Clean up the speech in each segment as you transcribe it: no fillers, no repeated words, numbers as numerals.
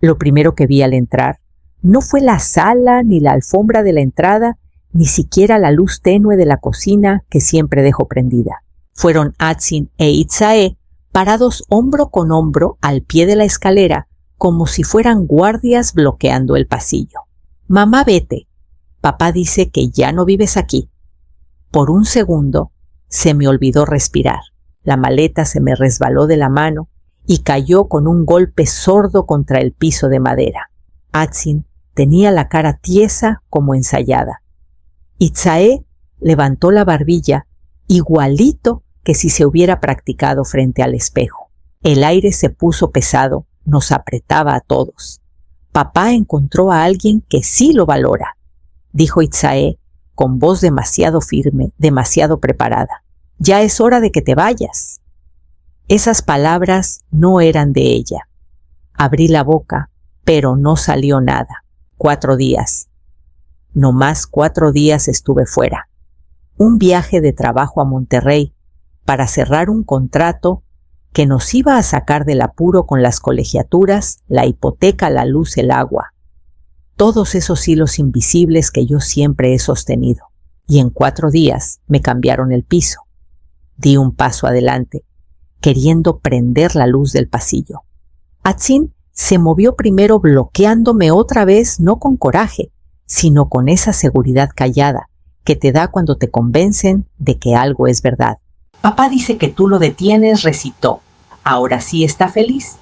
Lo primero que vi al entrar no fue la sala ni la alfombra de la entrada, ni siquiera la luz tenue de la cocina que siempre dejo prendida. Fueron Atzin e Itzae parados hombro con hombro al pie de la escalera, como si fueran guardias bloqueando el pasillo. «Mamá, vete. Papá dice que ya no vives aquí». Por un segundo se me olvidó respirar. La maleta se me resbaló de la mano y cayó con un golpe sordo contra el piso de madera. Atzin tenía la cara tiesa como ensayada. Itzae levantó la barbilla igualito que si se hubiera practicado frente al espejo. El aire se puso pesado, nos apretaba a todos. «Papá encontró a alguien que sí lo valora», dijo Itzae con voz demasiado firme, demasiado preparada. «Ya es hora de que te vayas». Esas palabras no eran de ella. Abrí la boca, pero no salió nada. 4 días. No más 4 días estuve fuera. Un viaje de trabajo a Monterrey para cerrar un contrato que nos iba a sacar del apuro con las colegiaturas, la hipoteca, la luz, el agua. Todos esos hilos invisibles que yo siempre he sostenido. Y en 4 días me cambiaron el piso. Di un paso adelante, queriendo prender la luz del pasillo. Atzin se movió primero bloqueándome otra vez, no con coraje, sino con esa seguridad callada que te da cuando te convencen de que algo es verdad. «Papá dice que tú lo detienes», recitó. «¿Ahora sí está feliz?»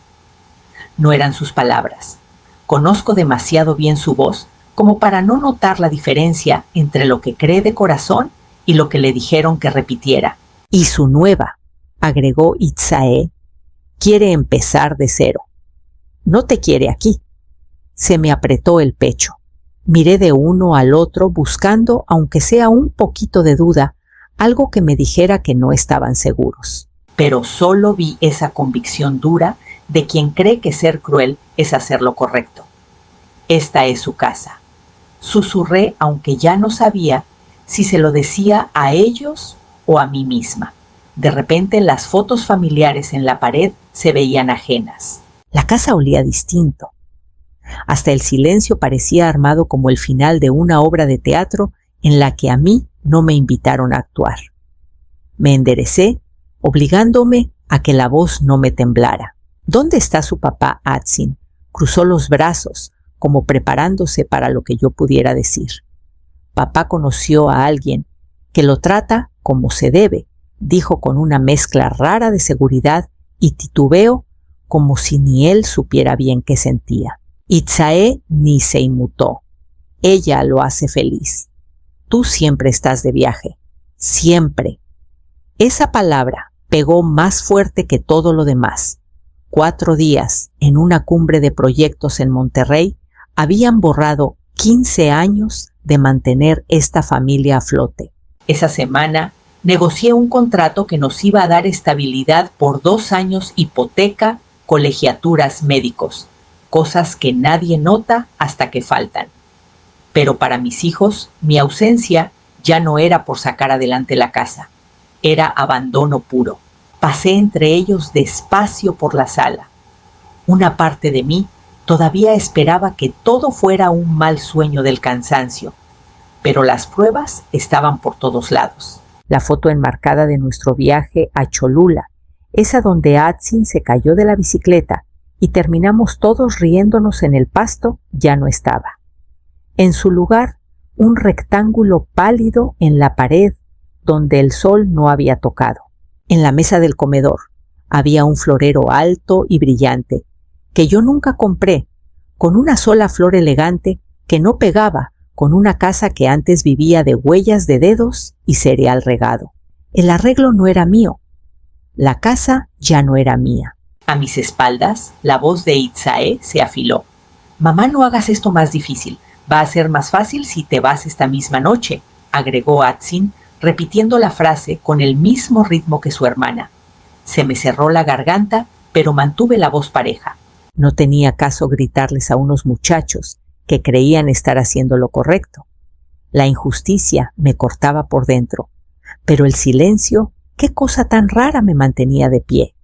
No eran sus palabras. Conozco demasiado bien su voz como para no notar la diferencia entre lo que cree de corazón y lo que le dijeron que repitiera. «Y su nueva», agregó Itzae, «quiere empezar de cero. No te quiere aquí». Se me apretó el pecho. Miré de uno al otro buscando, aunque sea un poquito de duda, algo que me dijera que no estaban seguros. Pero solo vi esa convicción dura de quien cree que ser cruel es hacer lo correcto. «Esta es su casa», susurré, aunque ya no sabía si se lo decía a ellos o a mí misma. De repente las fotos familiares en la pared se veían ajenas. La casa olía distinto. Hasta el silencio parecía armado como el final de una obra de teatro en la que a mí no me invitaron a actuar. Me enderecé, obligándome a que la voz no me temblara. «¿Dónde está su papá, Atzin?». Cruzó los brazos, como preparándose para lo que yo pudiera decir. «Papá conoció a alguien que lo trata como se debe», dijo con una mezcla rara de seguridad y titubeo, como si ni él supiera bien qué sentía. Itzae ni se inmutó. «Ella lo hace feliz. Tú siempre estás de viaje. Siempre». Esa palabra pegó más fuerte que todo lo demás. 4 días en una cumbre de proyectos en Monterrey habían borrado 15 años de mantener esta familia a flote. Esa semana negocié un contrato que nos iba a dar estabilidad por 2 años, hipoteca, colegiaturas, médicos, cosas que nadie nota hasta que faltan. Pero para mis hijos, mi ausencia ya no era por sacar adelante la casa, era abandono puro. Pasé entre ellos despacio por la sala. Una parte de mí todavía esperaba que todo fuera un mal sueño del cansancio, pero las pruebas estaban por todos lados. La foto enmarcada de nuestro viaje a Cholula, esa donde Atzin se cayó de la bicicleta y terminamos todos riéndonos en el pasto, ya no estaba. En su lugar, un rectángulo pálido en la pared donde el sol no había tocado. En la mesa del comedor había un florero alto y brillante, que yo nunca compré, con una sola flor elegante que no pegaba con una casa que antes vivía de huellas de dedos y cereal regado. El arreglo no era mío. La casa ya no era mía. A mis espaldas, la voz de Itzae se afiló. «Mamá, no hagas esto más difícil. Va a ser más fácil si te vas esta misma noche», agregó Atzin, repitiendo la frase con el mismo ritmo que su hermana. Se me cerró la garganta, pero mantuve la voz pareja. No tenía caso gritarles a unos muchachos que creían estar haciendo lo correcto. La injusticia me cortaba por dentro, pero el silencio, qué cosa tan rara, me mantenía de pie.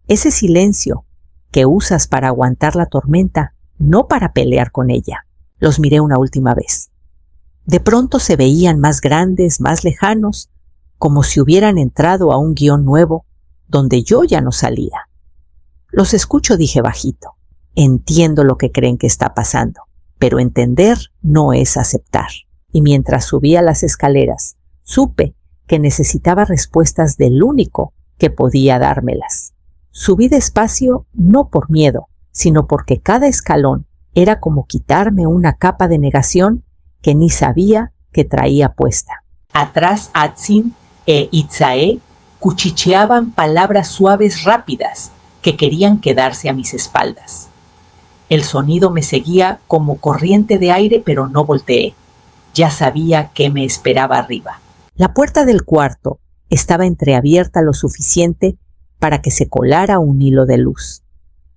Ese silencio que usas para aguantar la tormenta no para pelear con ella. Los miré una última vez. De pronto se veían más grandes, más lejanos, como si hubieran entrado a un guión nuevo, donde yo ya no salía. Los escucho, dije bajito. Entiendo lo que creen que está pasando, pero entender no es aceptar. Y mientras subía las escaleras, supe que necesitaba respuestas del único que podía dármelas. Subí despacio no por miedo, sino porque cada escalón era como quitarme una capa de negación que ni sabía que traía puesta. Atrás Atsin e Itzae cuchicheaban palabras suaves rápidas que querían quedarse a mis espaldas. El sonido me seguía como corriente de aire, pero no volteé. Ya sabía qué me esperaba arriba. La puerta del cuarto estaba entreabierta lo suficiente para que se colara un hilo de luz.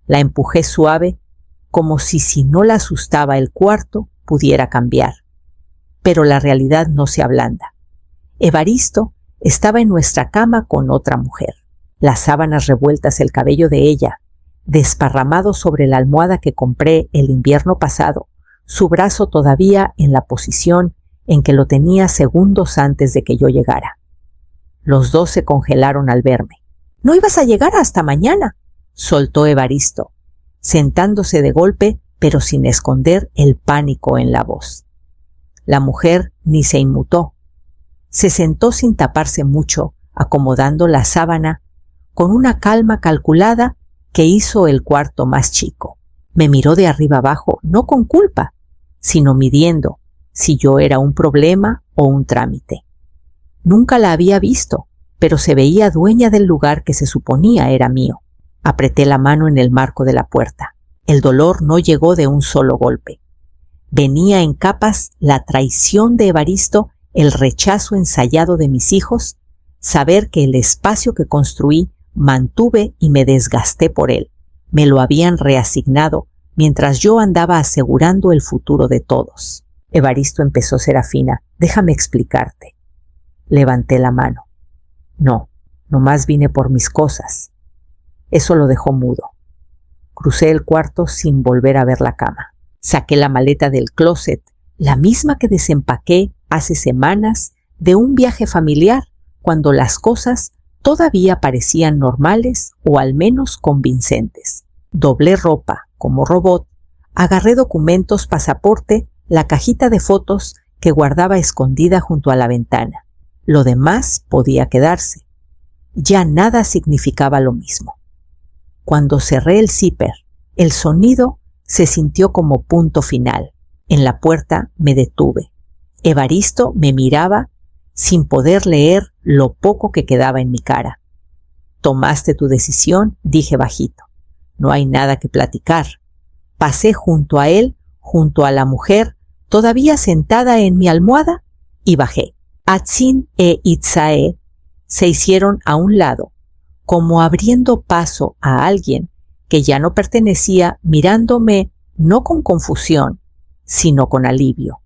La empujé suave, como si no la asustaba el cuarto pudiera cambiar. Pero la realidad no se ablanda. Evaristo estaba en nuestra cama con otra mujer. Las sábanas revueltas, el cabello de ella, desparramado sobre la almohada que compré el invierno pasado, su brazo todavía en la posición en que lo tenía segundos antes de que yo llegara. Los dos se congelaron al verme. «No ibas a llegar hasta mañana», soltó Evaristo, sentándose de golpe, pero sin esconder el pánico en la voz. La mujer ni se inmutó. Se sentó sin taparse mucho, acomodando la sábana con una calma calculada que hizo el cuarto más chico. Me miró de arriba abajo, no con culpa, sino midiendo si yo era un problema o un trámite. Nunca la había visto, pero se veía dueña del lugar que se suponía era mío. Apreté la mano en el marco de la puerta. El dolor no llegó de un solo golpe. Venía en capas la traición de Evaristo, el rechazo ensayado de mis hijos, saber que el espacio que construí mantuve y me desgasté por él. Me lo habían reasignado mientras yo andaba asegurando el futuro de todos. Evaristo empezó: Serafina, déjame explicarte. Levanté la mano. No, nomás vine por mis cosas. Eso lo dejó mudo. Crucé el cuarto sin volver a ver la cama. Saqué la maleta del closet, la misma que desempaqué hace semanas de un viaje familiar, cuando las cosas todavía parecían normales o al menos convincentes. Doblé ropa como robot, agarré documentos, pasaporte, la cajita de fotos que guardaba escondida junto a la ventana. Lo demás podía quedarse. Ya nada significaba lo mismo. Cuando cerré el zipper, el sonido se sintió como punto final. En la puerta me detuve. Evaristo me miraba sin poder leer lo poco que quedaba en mi cara. «Tomaste tu decisión», dije bajito. «No hay nada que platicar». Pasé junto a él, junto a la mujer, todavía sentada en mi almohada, y bajé. Atsin e Itzae se hicieron a un lado, como abriendo paso a alguien que ya no pertenecía, mirándome no con confusión, sino con alivio.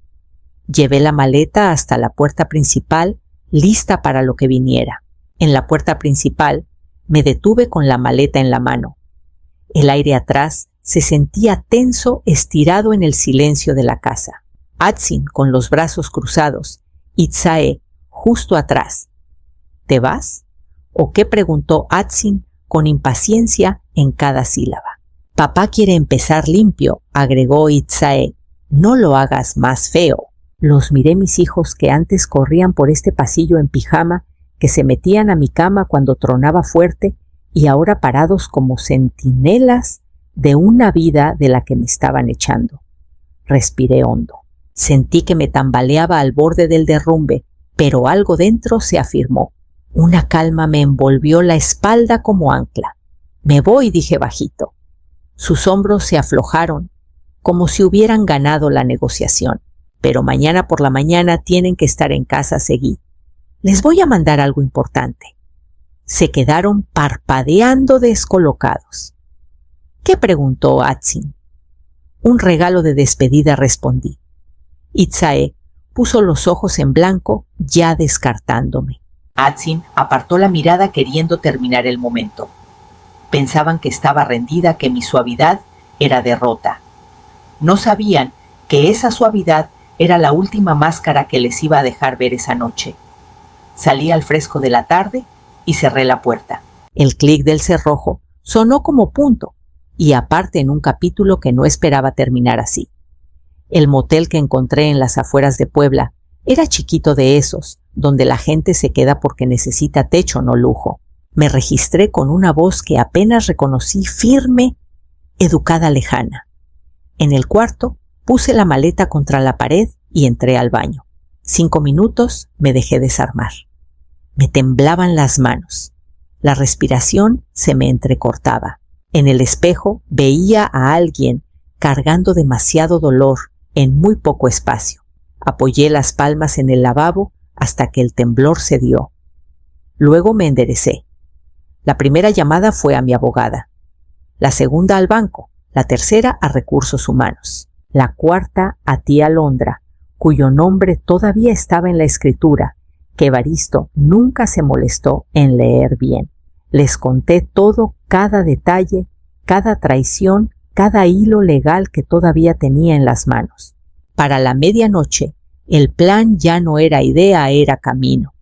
Llevé la maleta hasta la puerta principal, lista para lo que viniera. En la puerta principal me detuve con la maleta en la mano. El aire atrás se sentía tenso, estirado en el silencio de la casa. Atsin con los brazos cruzados, Itzae justo atrás. ¿Te vas? ¿O qué?, preguntó Atsin con impaciencia en cada sílaba. Papá quiere empezar limpio, agregó Itzae. No lo hagas más feo. Los miré. Mis hijos, que antes corrían por este pasillo en pijama, que se metían a mi cama cuando tronaba fuerte, y ahora parados como centinelas de una vida de la que me estaban echando. Respiré hondo. Sentí que me tambaleaba al borde del derrumbe, pero algo dentro se afirmó. Una calma me envolvió la espalda como ancla. «Me voy», dije bajito. Sus hombros se aflojaron, como si hubieran ganado la negociación. «Pero mañana por la mañana tienen que estar en casa», seguí. «Les voy a mandar algo importante». Se quedaron parpadeando descolocados. «¿Qué?», preguntó Atsin. «Un regalo de despedida», respondí. Itzae puso los ojos en blanco, ya descartándome. Atsin apartó la mirada queriendo terminar el momento. Pensaban que estaba rendida, que mi suavidad era derrota. No sabían que esa suavidad era la última máscara que les iba a dejar ver esa noche. Salí al fresco de la tarde y cerré la puerta. El clic del cerrojo sonó como punto, y aparte en un capítulo que no esperaba terminar así. El motel que encontré en las afueras de Puebla era chiquito de esos, donde la gente se queda porque necesita techo, no lujo. Me registré con una voz que apenas reconocí, firme, educada, lejana. En el cuarto puse la maleta contra la pared y entré al baño. 5 minutos me dejé desarmar. Me temblaban las manos. La respiración se me entrecortaba. En el espejo veía a alguien cargando demasiado dolor en muy poco espacio. Apoyé las palmas en el lavabo hasta que el temblor cedió. Luego me enderecé. La primera llamada fue a mi abogada, la segunda al banco, la tercera a Recursos Humanos, la cuarta a tía Londra, cuyo nombre todavía estaba en la escritura, que Evaristo nunca se molestó en leer bien. Les conté todo, cada detalle, cada traición, cada hilo legal que todavía tenía en las manos. Para la medianoche, el plan ya no era idea, era camino.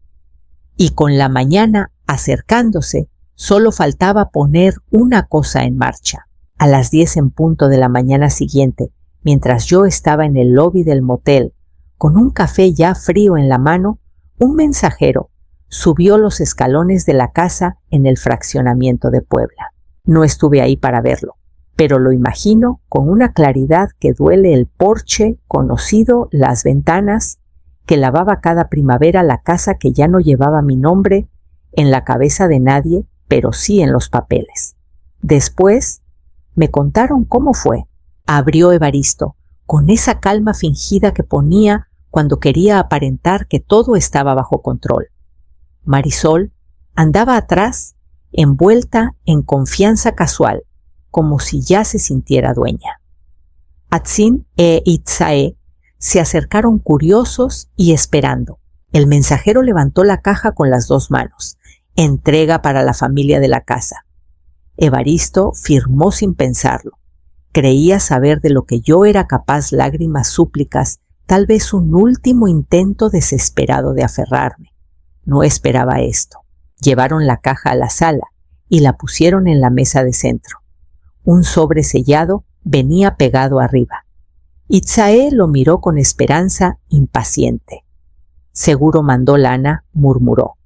Y con la mañana acercándose, solo faltaba poner una cosa en marcha. A las 10 en punto de la mañana siguiente, mientras yo estaba en el lobby del motel, con un café ya frío en la mano, un mensajero subió los escalones de la casa en el fraccionamiento de Puebla. No estuve ahí para verlo, pero lo imagino con una claridad que duele el porche conocido, las ventanas, que lavaba cada primavera la casa que ya no llevaba mi nombre en la cabeza de nadie, pero sí en los papeles. Después me contaron cómo fue. Abrió Evaristo, con esa calma fingida que ponía cuando quería aparentar que todo estaba bajo control. Marisol andaba atrás, envuelta en confianza casual, como si ya se sintiera dueña. Atzin e Itzae se acercaron curiosos y esperando. El mensajero levantó la caja con las 2 manos. Entrega para la familia de la casa. Evaristo firmó sin pensarlo. Creía saber de lo que yo era capaz, lágrimas, súplicas, tal vez un último intento desesperado de aferrarme. No esperaba esto. Llevaron la caja a la sala y la pusieron en la mesa de centro. Un sobre sellado venía pegado arriba. Itzae lo miró con esperanza, impaciente. Seguro mandó lana, murmuró.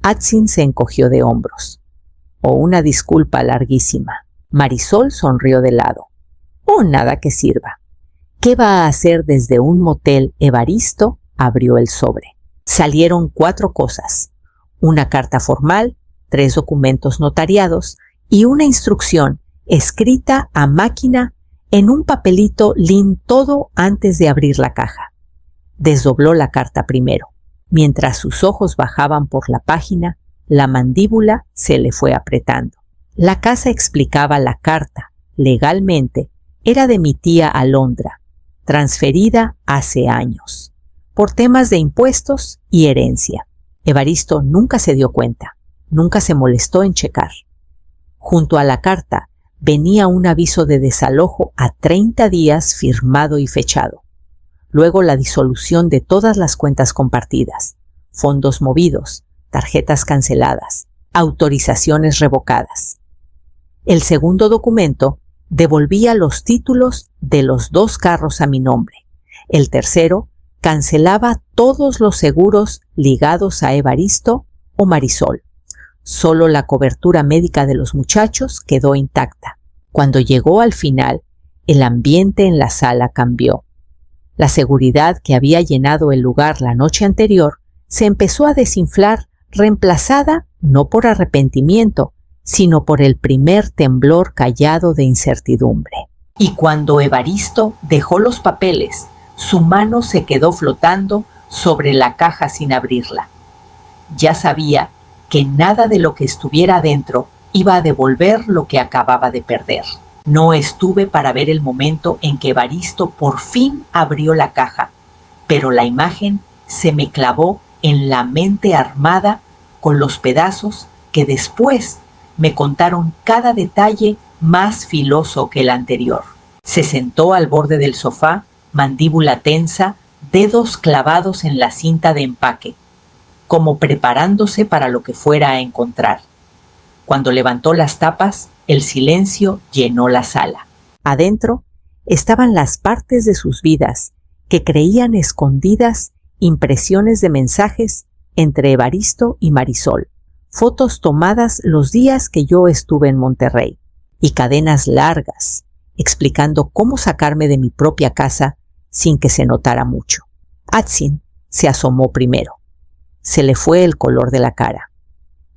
Atzin se encogió de hombros. Oh, una disculpa larguísima. Marisol sonrió de lado. Oh, nada que sirva. ¿Qué va a hacer desde un motel? Evaristo abrió el sobre. Salieron 4 cosas. Una carta formal, 3 documentos notariados y una instrucción escrita a máquina en un papelito lin, todo antes de abrir la caja. Desdobló la carta primero. Mientras sus ojos bajaban por la página, la mandíbula se le fue apretando. La casa, explicaba la carta, legalmente, era de mi tía Alondra, transferida hace años, por temas de impuestos y herencia. Evaristo nunca se dio cuenta, nunca se molestó en checar. Junto a la carta venía un aviso de desalojo a 30 días firmado y fechado. Luego la disolución de todas las cuentas compartidas, fondos movidos, tarjetas canceladas, autorizaciones revocadas. El segundo documento devolvía los títulos de los 2 carros a mi nombre. El tercero cancelaba todos los seguros ligados a Evaristo o Marisol. Solo la cobertura médica de los muchachos quedó intacta. Cuando llegó al final, el ambiente en la sala cambió. La seguridad que había llenado el lugar la noche anterior se empezó a desinflar, reemplazada no por arrepentimiento, sino por el primer temblor callado de incertidumbre. Y cuando Evaristo dejó los papeles, su mano se quedó flotando sobre la caja sin abrirla. Ya sabía que nada de lo que estuviera adentro iba a devolver lo que acababa de perder. No estuve para ver el momento en que Evaristo por fin abrió la caja, pero la imagen se me clavó en la mente armada con los pedazos que después me contaron cada detalle más filoso que el anterior. Se sentó al borde del sofá, mandíbula tensa, dedos clavados en la cinta de empaque, como preparándose para lo que fuera a encontrar. Cuando levantó las tapas, el silencio llenó la sala. Adentro estaban las partes de sus vidas que creían escondidas, impresiones de mensajes entre Evaristo y Marisol, fotos tomadas los días que yo estuve en Monterrey, y cadenas largas explicando cómo sacarme de mi propia casa sin que se notara mucho. Atzin se asomó primero. Se le fue el color de la cara.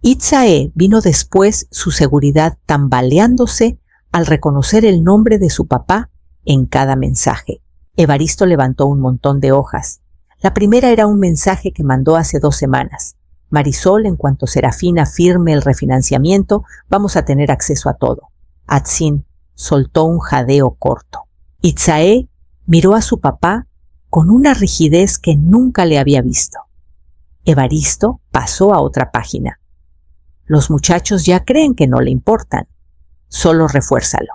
Itzae vino después, su seguridad tambaleándose al reconocer el nombre de su papá en cada mensaje. Evaristo levantó un montón de hojas. La primera era un mensaje que mandó hace 2 semanas. Marisol, en cuanto Serafina firme el refinanciamiento, vamos a tener acceso a todo. Atzin soltó un jadeo corto. Itzae miró a su papá con una rigidez que nunca le había visto. Evaristo pasó a otra página. Los muchachos ya creen que no le importan. Solo refuérzalo.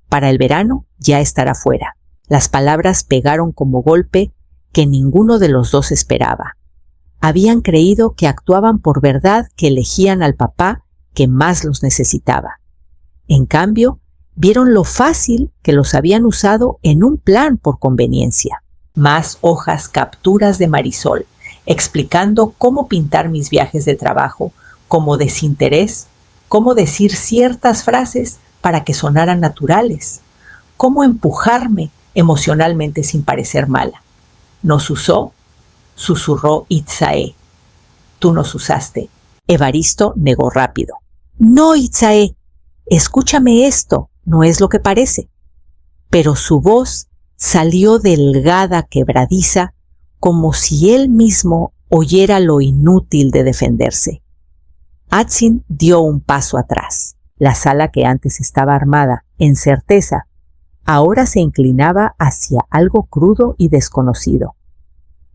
Para el verano ya estará fuera. Las palabras pegaron como golpe que ninguno de los dos esperaba. Habían creído que actuaban por verdad, que elegían al papá que más los necesitaba. En cambio, vieron lo fácil que los habían usado en un plan por conveniencia. Más hojas, capturas de Marisol, explicando cómo pintar mis viajes de trabajo como desinterés, cómo decir ciertas frases para que sonaran naturales, cómo empujarme emocionalmente sin parecer mala. ¿Nos usó?, susurró Itzae. Tú nos usaste. Evaristo negó rápido. No, Itzae, escúchame esto, no es lo que parece. Pero su voz salió delgada, quebradiza, como si él mismo oyera lo inútil de defenderse. Atzin dio un paso atrás. La sala, que antes estaba armada en certeza, ahora se inclinaba hacia algo crudo y desconocido.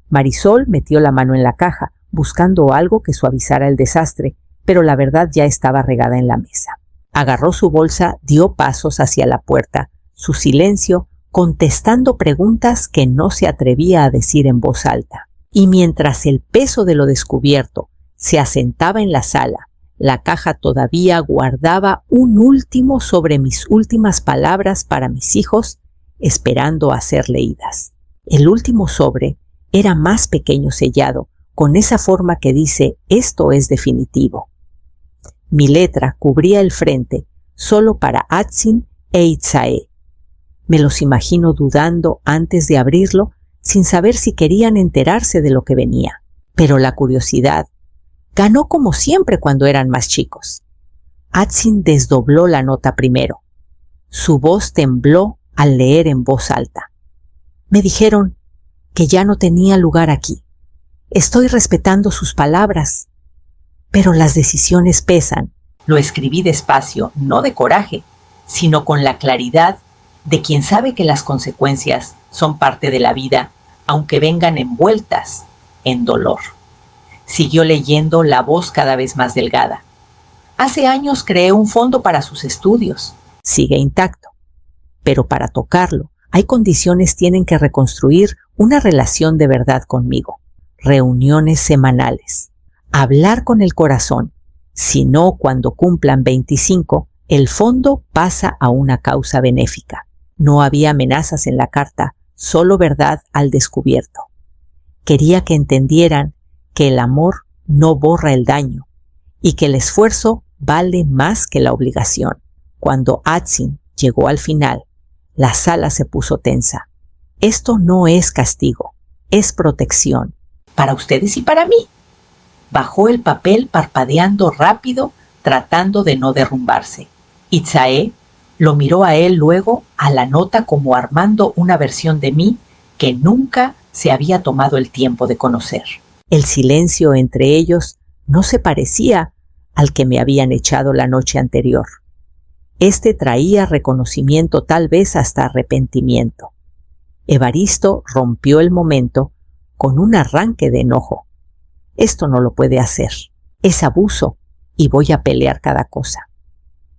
Marisol metió la mano en la caja, buscando algo que suavizara el desastre, pero la verdad ya estaba regada en la mesa. Agarró su bolsa, dio pasos hacia la puerta, su silencio contestando preguntas que no se atrevía a decir en voz alta. Y mientras el peso de lo descubierto se asentaba en la sala, la caja todavía guardaba un último sobre mis últimas palabras para mis hijos, esperando a ser leídas. El último sobre era más pequeño, sellado, con esa forma que dice «Esto es definitivo». Mi letra cubría el frente solo para Atzin e Itzae. Me los imagino dudando antes de abrirlo, sin saber si querían enterarse de lo que venía. Pero la curiosidad ganó como siempre cuando eran más chicos. Atzin desdobló la nota primero. Su voz tembló al leer en voz alta. Me dijeron que ya no tenía lugar aquí. Estoy respetando sus palabras, pero las decisiones pesan. Lo escribí despacio, no de coraje, sino con la claridad de quien sabe que las consecuencias son parte de la vida, aunque vengan envueltas en dolor. Siguió leyendo, la voz cada vez más delgada. Hace años creé un fondo para sus estudios. Sigue intacto. Pero para tocarlo, hay condiciones. Tienen que reconstruir una relación de verdad conmigo. Reuniones semanales. Hablar con el corazón. Si no, cuando cumplan 25, el fondo pasa a una causa benéfica. No había amenazas en la carta, solo verdad al descubierto. Quería que entendieran que el amor no borra el daño y que el esfuerzo vale más que la obligación. Cuando Atzin llegó al final, la sala se puso tensa. Esto no es castigo, es protección. Para ustedes y para mí. Bajó el papel parpadeando rápido, tratando de no derrumbarse. Itzae lo miró a él, luego a la nota, como armando una versión de mí que nunca se había tomado el tiempo de conocer. El silencio entre ellos no se parecía al que me habían echado la noche anterior. Este traía reconocimiento, tal vez hasta arrepentimiento. Evaristo rompió el momento con un arranque de enojo. Esto no lo puede hacer. Es abuso y voy a pelear cada cosa.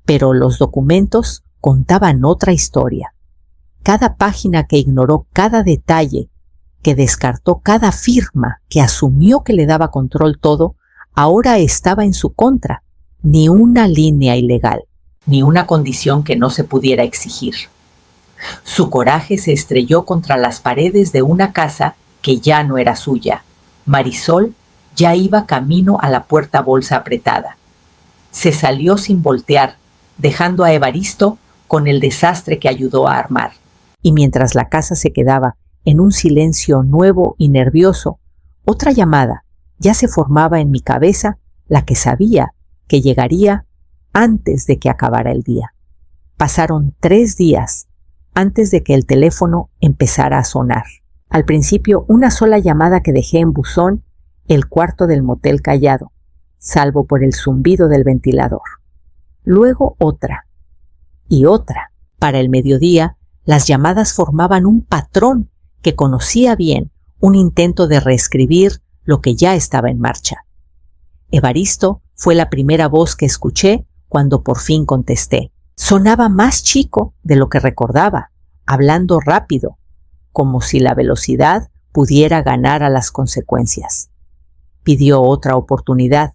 Pero los documentos contaban otra historia. cada página que ignoró cada detalle, que descartó cada firma, que asumió que le daba control todo, ahora estaba en su contra. Ni una línea ilegal, ni una condición que no se pudiera exigir. Su coraje se estrelló contra las paredes de una casa que ya no era suya. Marisol ya iba camino a la puerta bolsa apretada. Se salió sin voltear, dejando a Evaristo con el desastre que ayudó a armar. Y mientras la casa se quedaba en un silencio nuevo y nervioso, otra llamada ya se formaba en mi cabeza, la que sabía que llegaría antes de que acabara el día. Pasaron 3 días antes de que el teléfono empezara a sonar. Al principio, una sola llamada que dejé en buzón, el cuarto del motel callado, salvo por el zumbido del ventilador. Luego otra y otra. Para el mediodía, las llamadas formaban un patrón que conocía bien, un intento de reescribir lo que ya estaba en marcha. Evaristo fue la primera voz que escuché cuando por fin contesté. Sonaba más chico de lo que recordaba, hablando rápido, como si la velocidad pudiera ganar a las consecuencias. Pidió otra oportunidad.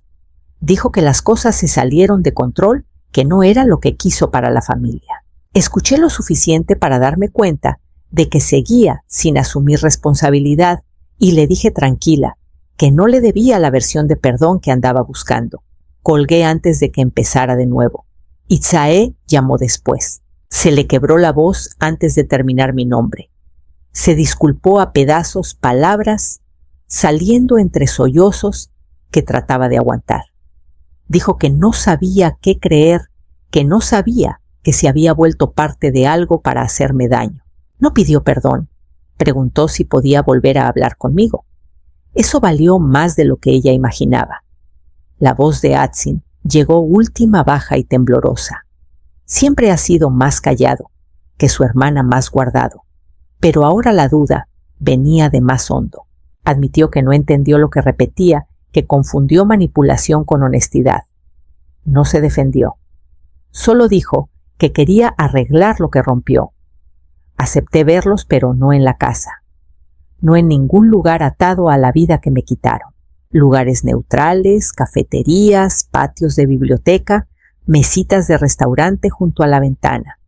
Dijo que las cosas se salieron de control, que no era lo que quiso para la familia. Escuché lo suficiente para darme cuenta de que seguía sin asumir responsabilidad y le dije tranquila que no le debía la versión de perdón que andaba buscando. Colgué antes de que empezara de nuevo. Itzae llamó después. Se le quebró la voz antes de terminar mi nombre. Se disculpó a pedazos, palabras, saliendo entre sollozos que trataba de aguantar. Dijo que no sabía qué creer, que no sabía que se había vuelto parte de algo para hacerme daño. No pidió perdón. Preguntó si podía volver a hablar conmigo. Eso valió más de lo que ella imaginaba. La voz de Atsin llegó última, baja y temblorosa. Siempre ha sido más callado, que su hermana más guardado, pero ahora la duda venía de más hondo. Admitió que no entendió lo que repetía, que confundió manipulación con honestidad. No se defendió. Solo dijo que quería arreglar lo que rompió. Acepté verlos, pero no en la casa. No en ningún lugar atado a la vida que me quitaron. Lugares neutrales, cafeterías, patios de biblioteca, mesitas de restaurante junto a la ventana.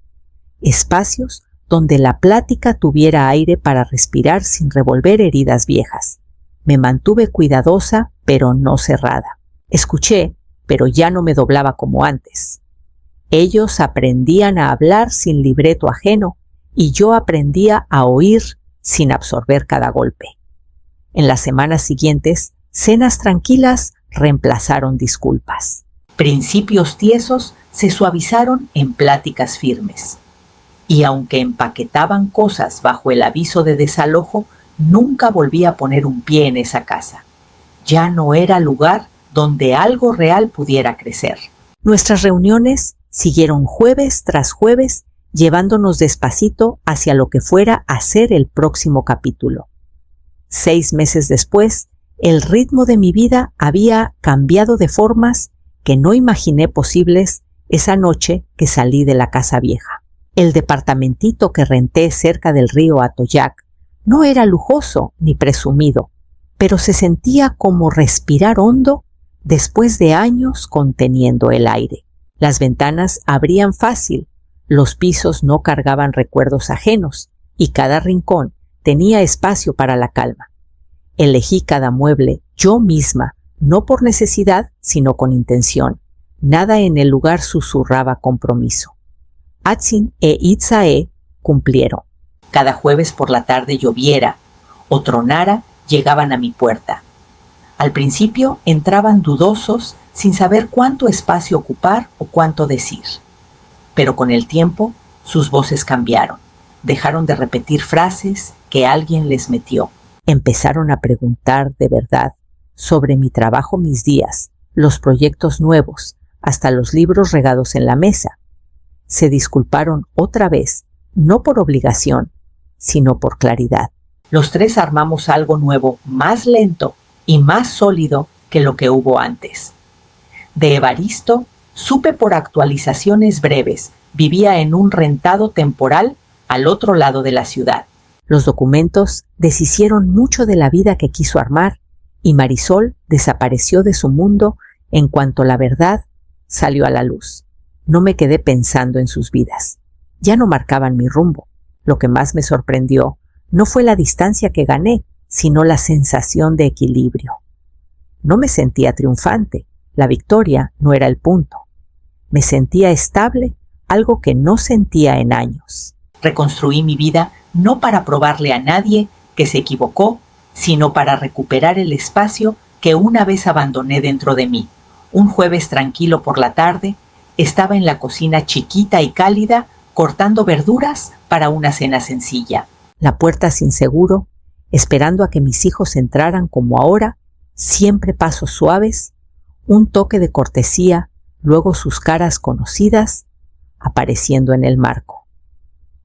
Espacios donde la plática tuviera aire para respirar sin revolver heridas viejas. Me mantuve cuidadosa, pero no cerrada. Escuché, pero ya no me doblaba como antes. Ellos aprendían a hablar sin libreto ajeno y yo aprendía a oír sin absorber cada golpe. En las semanas siguientes, cenas tranquilas reemplazaron disculpas. Principios tiesos se suavizaron en pláticas firmes. Y aunque empaquetaban cosas bajo el aviso de desalojo, nunca volví a poner un pie en esa casa. Ya no era lugar donde algo real pudiera crecer. Nuestras reuniones siguieron jueves tras jueves, llevándonos despacito hacia lo que fuera a ser el próximo capítulo. 6 meses después, el ritmo de mi vida había cambiado de formas que no imaginé posibles esa noche que salí de la casa vieja. El departamentito que renté cerca del río Atoyac no era lujoso ni presumido, pero se sentía como respirar hondo después de años conteniendo el aire. Las ventanas abrían fácil, los pisos no cargaban recuerdos ajenos y cada rincón tenía espacio para la calma. Elegí cada mueble yo misma, no por necesidad, sino con intención. Nada en el lugar susurraba compromiso. Atsin e Itzae cumplieron. Cada jueves por la tarde lloviera o tronara, llegaban a mi puerta. Al principio entraban dudosos, sin saber cuánto espacio ocupar o cuánto decir. Pero con el tiempo, sus voces cambiaron. Dejaron de repetir frases que alguien les metió. Empezaron a preguntar de verdad sobre mi trabajo, mis días, los proyectos nuevos, hasta los libros regados en la mesa. Se disculparon otra vez, no por obligación, sino por claridad. Los 3 armamos algo nuevo, más lento y más sólido que lo que hubo antes. De Evaristo supe por actualizaciones breves. Vivía en un rentado temporal al otro lado de la ciudad. Los documentos deshicieron mucho de la vida que quiso armar y Marisol desapareció de su mundo en cuanto la verdad salió a la luz. No me quedé pensando en sus vidas. Ya no marcaban mi rumbo. Lo que más me sorprendió no fue la distancia que gané, sino la sensación de equilibrio. No me sentía triunfante. La victoria no era el punto. Me sentía estable, algo que no sentía en años. Reconstruí mi vida no para probarle a nadie que se equivocó, sino para recuperar el espacio que una vez abandoné dentro de mí. Un jueves tranquilo por la tarde, estaba en la cocina chiquita y cálida, cortando verduras para una cena sencilla. La puerta sin seguro, esperando a que mis hijos entraran como ahora, siempre pasos suaves, un toque de cortesía, luego sus caras conocidas apareciendo en el marco.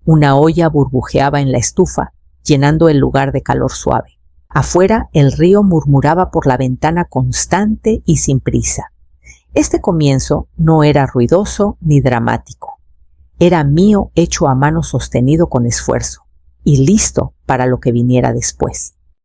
Una olla burbujeaba en la estufa, llenando el lugar de calor suave. Afuera el río murmuraba por la ventana constante y sin prisa. Este comienzo no era ruidoso ni dramático. Era mío hecho a mano sostenido con esfuerzo y listo para lo que viniera después.